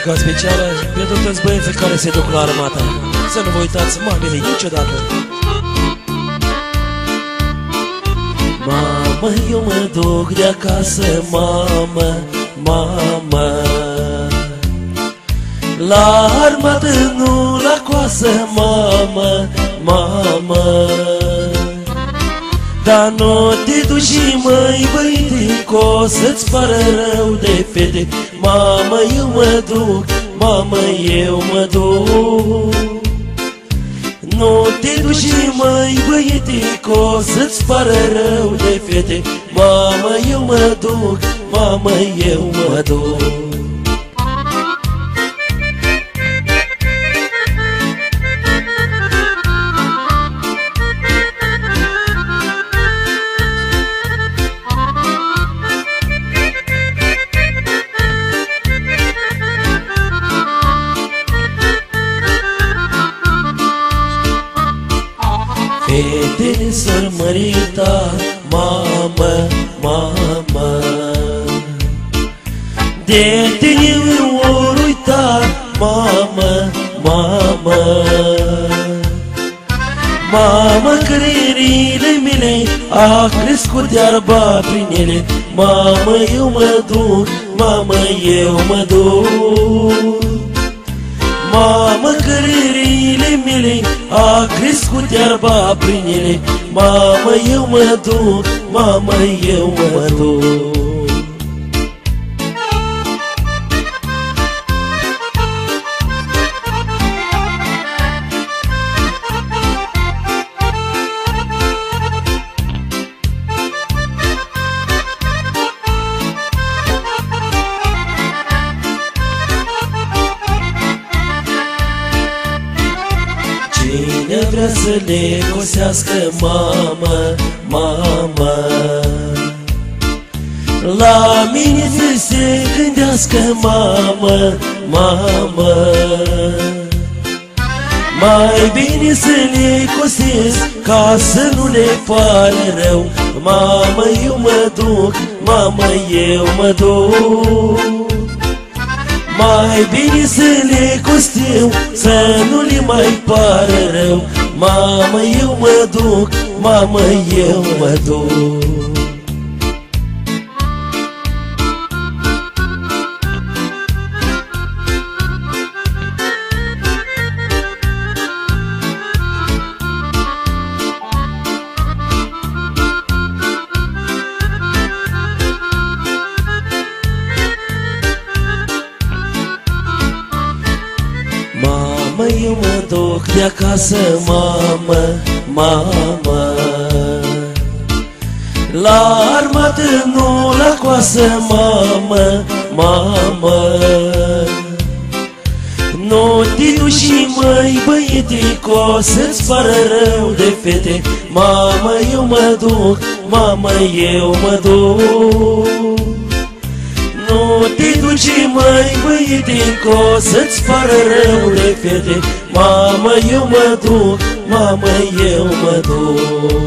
dedicat specială pentru toți băieții care se duc la armată. Să nu vă uitați mamele niciodată. Mamă, eu mă duc de acasă, mamă, mamă, la armată, nu la coasă, mamă, mamă. Dar nu te duci, măi, băiete, că să-ți pară rău de fete. Mamă, eu mă duc, mamă, eu mă duc. Nu te duci, măi, băiete, că să-ți pară rău de fete. Mamă, eu mă duc, mamă, eu mă duc. Fetele s-or mărita, mamă, mamă, de tine ori uita, mamă, mamă. Mamă, creierile mele a crescut iarba prin ele. Mamă, eu mă duc, mamă, eu mă duc. Mamă, creierile mele a crescut iarba prin ele. Mamă, eu mă duc, mamă, eu mă duc. Cine vrea să le cosească, mamă, mamă, la mine să se gândească, mamă, mamă. Mai bine să le cosesc ca să nu le pare rău. Mamă, eu mă duc, mamă, eu mă duc. Mai bine să le costiu, să nu le mai pare rău. Mamă, eu mă duc, mamă, eu mă duc. Mamă, eu mă duc de acasă, mamă, mamă, la armată, nu la coasă, mamă, mamă. Nu te duci, măi, băiete, că să-ți pară rău de fete. Mamă, eu mă duc, mamă, eu mă duc. Nu te duci, măi, băiete, că să-ți pară rău de fete. Mamă, eu mă duc, mamă, eu mă duc.